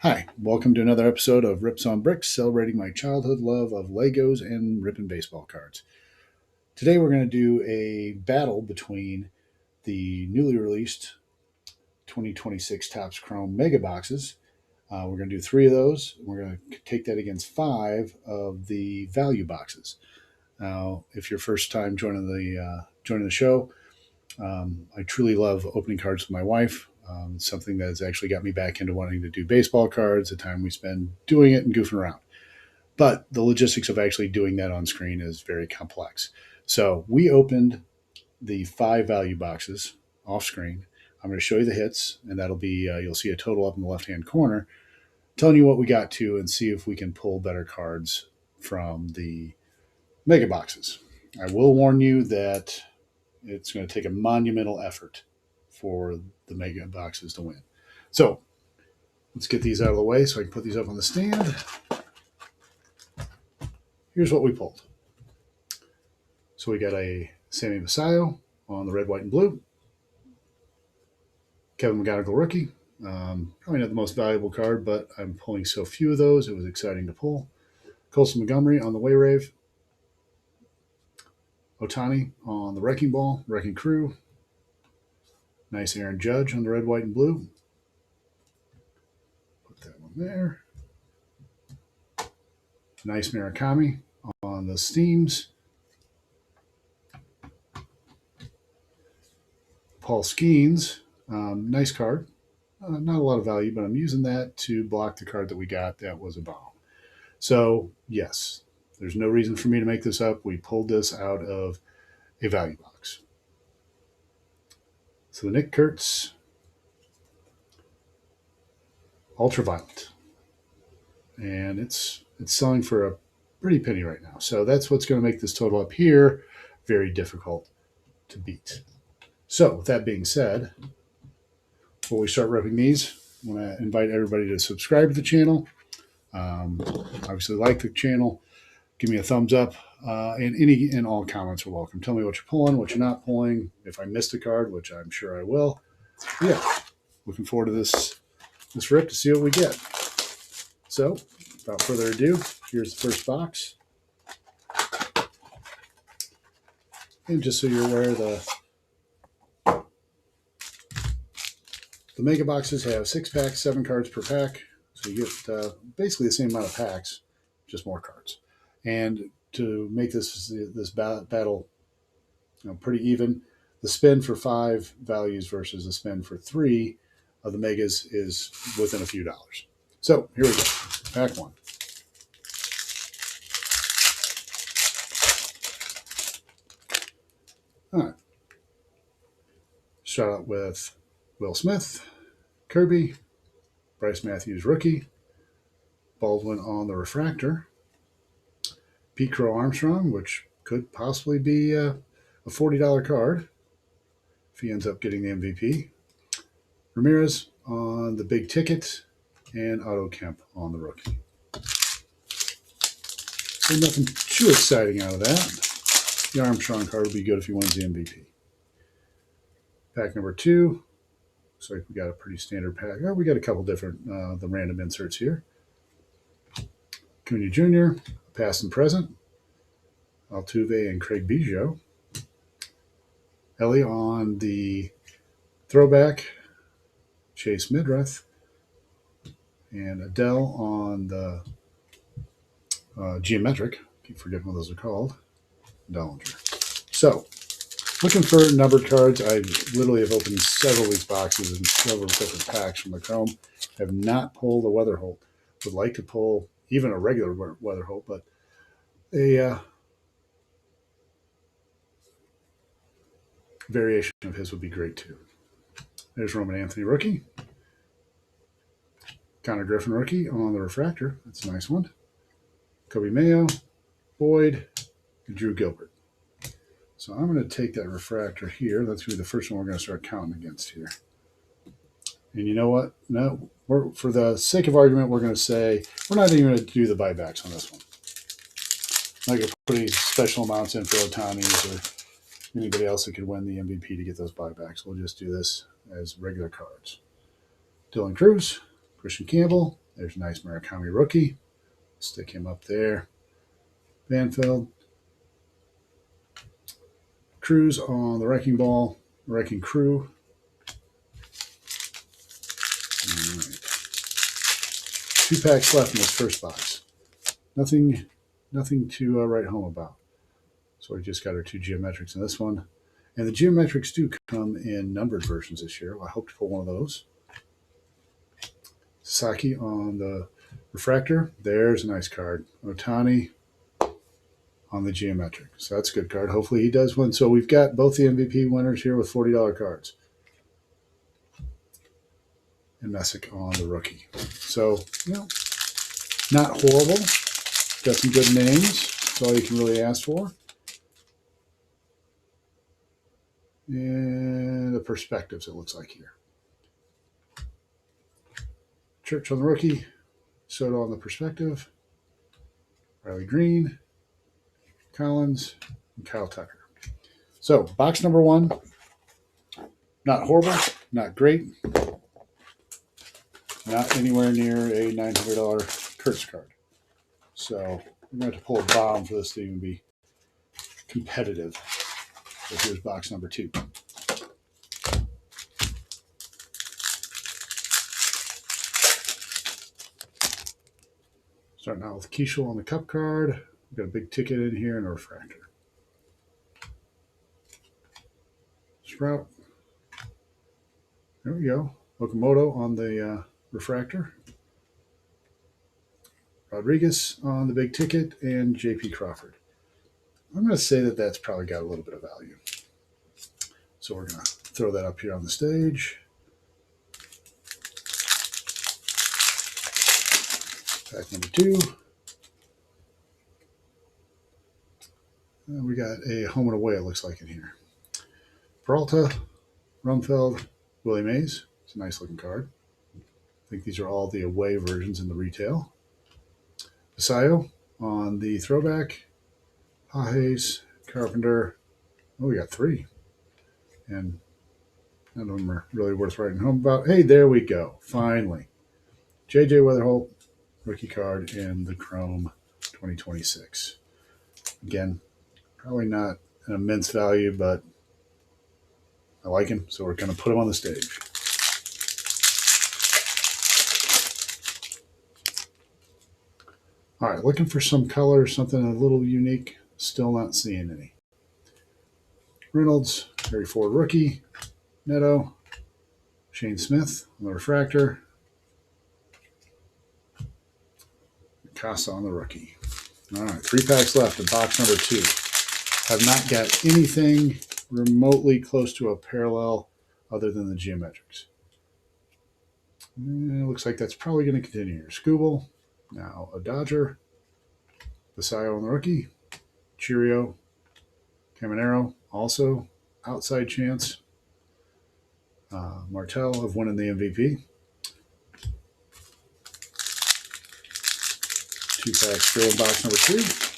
Hi, welcome to another episode of Rips on Bricks, celebrating my childhood love of Legos and ripping baseball cards. Today we're going to do a battle between the newly released 2026 Topps Chrome Mega Boxes. We're going to do three of those. We're going to take that against five of the value boxes. Now, if you're first time joining the show, I truly love opening cards with my wife. It's something that has actually got me back into wanting to do baseball cards, the time we spend doing it and goofing around. But the logistics of actually doing that on screen is very complex. So we opened the five value boxes off screen. I'm going to show you the hits, and that'll be, you'll see a total up in the left hand corner, telling you what we got to and see if we can pull better cards from the mega boxes. I will warn you that it's going to take a monumental effort for the mega boxes to win. So let's get these out of the way so I can put these up on the stand. Here's what we pulled. So we got a Sammy Basayo on the red, white, and blue. Kevin McGonigal rookie. Probably not the most valuable card, but I'm pulling so few of those, it was exciting to pull. Colson Montgomery on the Wayrave. Otani on the Wrecking Ball, Wrecking Crew. Nice Aaron Judge on the red, white, and blue. Put that one there. Nice Murakami on the Steams. Paul Skeens, nice card. Not a lot of value, but I'm using that to block the card that we got that was a bomb. So, yes, there's no reason for me to make this up. We pulled this out of a value box. So the Nick Kurtz Ultraviolet. And it's selling for a pretty penny right now. So that's what's going to make this total up here very difficult to beat. So with that being said, before we start ripping these, I want to invite everybody to subscribe to the channel. Obviously, like the channel, give me a thumbs up, and any and all comments are welcome. Tell me what you're pulling, what you're not pulling. If I missed a card, which I'm sure I will, yeah, looking forward to this rip to see what we get. So, without further ado, here's the first box, and just so you're aware, the mega boxes have 6 packs, 7 cards per pack, so you get basically the same amount of packs, just more cards. And to make this battle pretty even, the spin for 5 values versus the spin for 3 of the megas is within a few dollars. So here we go. Pack 1. All right. Start out with Will Smith, Kirby, Bryce Matthews rookie, Baldwin on the refractor, Pete Crow Armstrong, which could possibly be a $40 card if he ends up getting the MVP, Ramirez on the big ticket, and Otto Kemp on the rookie. So nothing too exciting out of that. The Armstrong card will be good if he wins the MVP. Pack number 2. Looks like we got a pretty standard pack. Oh, we got a couple different the random inserts here. Cunha Jr., past and present. Altuve and Craig Biggio. Ellie on the throwback. Chase Midreth. And Adele on the geometric. Keep forgetting what those are called. Dollinger. So, looking for numbered cards. I literally have opened several of these boxes and several different packs from the Chrome. Have not pulled a Weatherholt. Would like to pull even a regular Weatherholt, but a variation of his would be great too. There's Roman Anthony rookie. Connor Griffin rookie on the refractor. That's a nice one. Kobe Mayo, Boyd, and Drew Gilbert. So I'm going to take that refractor here. That's going to be the first one we're going to start counting against here. And you know what? No, for the sake of argument, we're going to say we're not even going to do the buybacks on this one. I'm not going to put any special amounts in for Otani's or anybody else that could win the MVP to get those buybacks. We'll just do this as regular cards. Dylan Cruz, Christian Campbell, There's a nice Murakami rookie. Stick him up there. Banfield. Cruz on the Wrecking Ball. Wrecking Crew. All right. 2 packs left in this first box. Nothing to write home about. So we just got our 2 geometrics in this one. And the geometrics do come in numbered versions this year. I hope to pull one of those. Sasaki on the refractor. There's a nice card. Otani on the geometric. So that's a good card. Hopefully he does win. So we've got both the MVP winners here with $40 cards. And Messick on the rookie. So, not horrible. Got some good names. That's all you can really ask for. And the perspectives, it looks like here. Church on the rookie. Soto on the perspective. Riley Green. Collins. And Kyle Tucker. So, box number 1. Not horrible. Not great. Not anywhere near a $900 Kurtz card. So, we're going to have to pull a bomb for this to even be competitive. So here's box number 2. Starting out with Keishel on the cup card. We've got a big ticket in here and a refractor. Sprout. There we go. Okamoto on the refractor. Rodriguez on the big ticket, and J.P. Crawford. I'm going to say that that's probably got a little bit of value. So we're going to throw that up here on the stage. Pack number 2. And we got a home and away, it looks like, in here. Peralta, Rumfeld, Willie Mays. It's a nice looking card. I think these are all the away versions in the retail. Basayo on the throwback. Pages, Carpenter. Oh, we got 3. And none of them are really worth writing home about. Hey, there we go. Finally. J.J. Weatherholt, rookie card in the Chrome 2026. Again, probably not an immense value, but I like him, so we're going to put him on the stage. All right, looking for some color, something a little unique. Still not seeing any. Reynolds, Harry Ford rookie. Neto, Shane Smith on the refractor. Casa on the rookie. All right, 3 packs left in box number 2. Have not got anything remotely close to a parallel other than the geometrics. And it looks like that's probably going to continue here. Scooble, now a Dodger. Basayo on the rookie. Cheerio. Caminero, also outside chance. Martell of winning the MVP. 2 packs still in box number 2.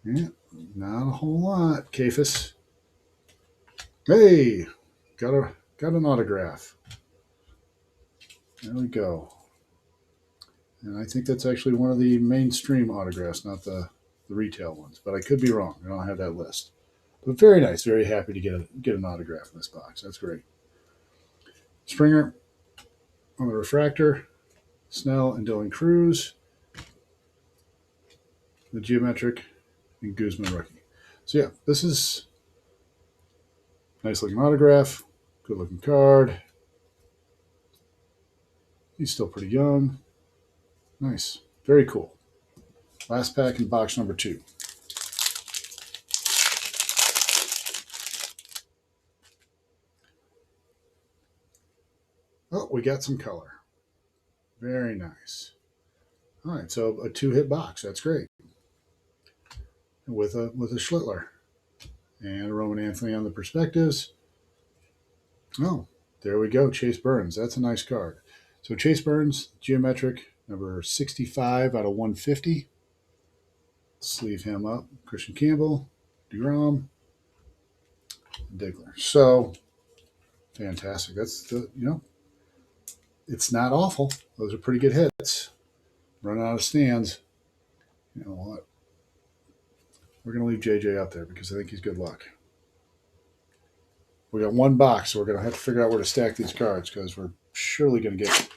Yeah, not a whole lot. Kafis. Hey, got an autograph. There we go. And I think that's actually one of the mainstream autographs, not the retail ones. But I could be wrong. I don't have that list. But very nice. Very happy to get an autograph in this box. That's great. Springer on the refractor. Snell and Dylan Cruz. The geometric and Guzman rookie. So yeah, this is nice looking autograph. Good looking card. He's still pretty young. Nice. Very cool. Last pack in box number 2. Oh, we got some color. Very nice. All right, so a 2-hit box. That's great. With a Schlittler and a Roman Anthony on the perspectives. Oh, there we go. Chase Burns. That's a nice card. So Chase Burns, geometric, number 65 out of 150. Sleeve him up. Christian Campbell, DeGrom, Diggler. So Fantastic. That's it's not awful. Those are pretty good hits. Running out of stands. You know what? We're going to leave JJ out there because I think he's good luck. We got one box, so we're going to have to figure out where to stack these cards because we're surely going to get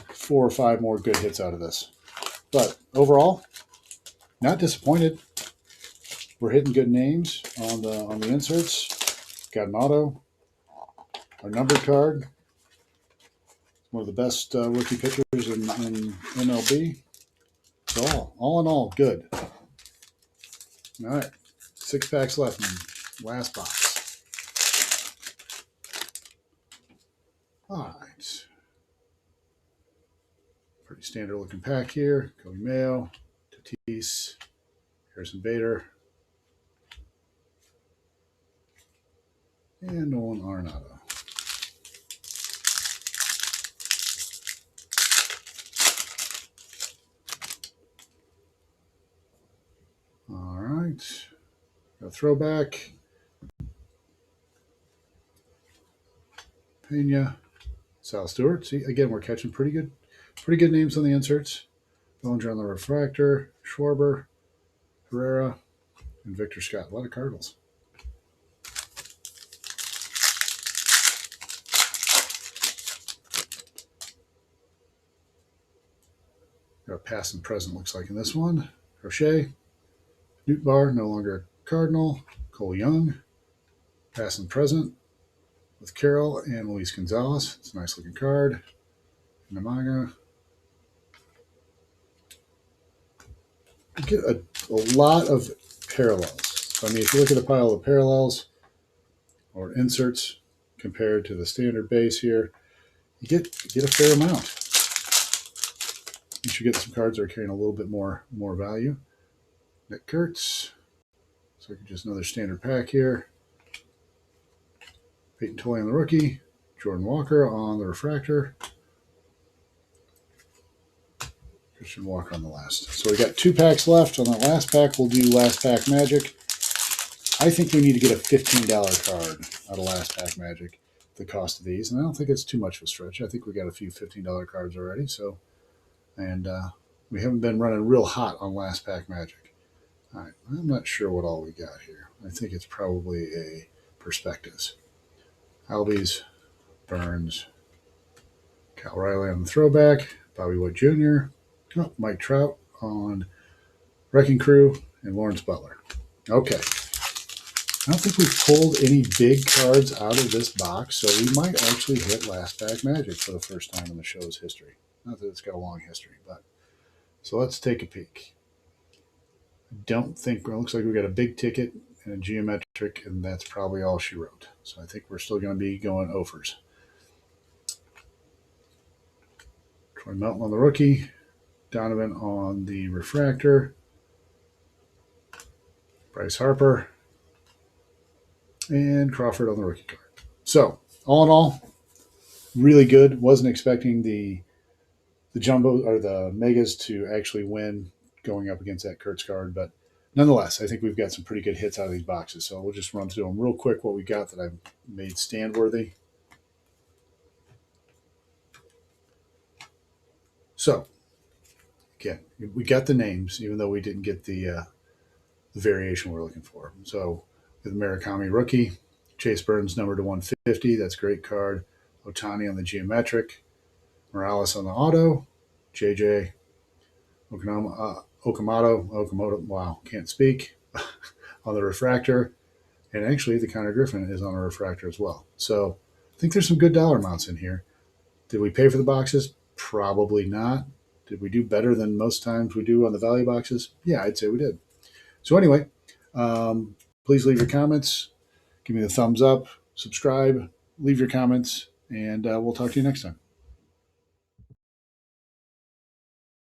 4 or 5 more good hits out of this. But overall, not disappointed. We're hitting good names on the inserts. Got an auto, our numbered card, one of the best rookie pitchers in MLB. So all in all, good. All right, 6 packs left in last box. All right. Pretty standard looking pack here. Cody Mayo, Tatis, Harrison Bader, and Nolan Arenado. All right. Got a throwback. Pena, Sal Stewart. See, again, we're catching pretty good names on the inserts. Bellinger on the refractor, Schwarber, Herrera, and Victor Scott. A lot of Cardinals. Got a past and present, looks like in this one. Crochet, Nootbaar, no longer a Cardinal. Cole Young, past and present with Carroll and Luis Gonzalez. It's a nice looking card. Namaga. You get a lot of parallels. So, I mean, if you look at the pile of parallels or inserts compared to the standard base here, you get a fair amount. You should get some cards that are carrying a little bit more value. Nick Kurtz. So just another standard pack here. Peyton Toy on the rookie. Jordan Walker on the refractor. Christian Walker on the last. So we got 2 packs left. On that last pack, we'll do last pack magic. I think we need to get a $15 card out of last pack magic, the cost of these. And I don't think it's too much of a stretch. I think we got a few $15 cards already. So, and we haven't been running real hot on last pack magic. All right, I'm not sure what all we got here. I think it's probably a Perspectives. Albies, Burns, Cal Riley on the throwback, Bobby Wood Jr., Mike Trout on Wrecking Crew, and Lawrence Butler. Okay. I don't think we've pulled any big cards out of this box, so we might actually hit last pack magic for the first time in the show's history. Not that it's got a long history, but so let's take a peek. I don't think, it looks like we got a big ticket and a geometric, and that's probably all she wrote. So I think we're still going to be going offers. Troy Melton on the rookie, Donovan on the refractor, Bryce Harper, and Crawford on the rookie card. So all in all, really good. Wasn't expecting the jumbo or the megas to actually win going up against that Kurtz card, but nonetheless, I think we've got some pretty good hits out of these boxes. So we'll just run through them real quick, what we got that I've made stand worthy. So again, we got the names, even though we didn't get the variation we're looking for. So with Murakami rookie, Chase Burns number to 150. That's a great card. Otani on the geometric, Morales on the auto, JJ Okamoto, wow, can't speak, on the refractor. And actually, the Connor Griffin is on a refractor as well. So I think there's some good dollar amounts in here. Did we pay for the boxes? Probably not. Did we do better than most times we do on the value boxes? Yeah, I'd say we did. So anyway, please leave your comments. Give me the thumbs up, subscribe, leave your comments, and we'll talk to you next time.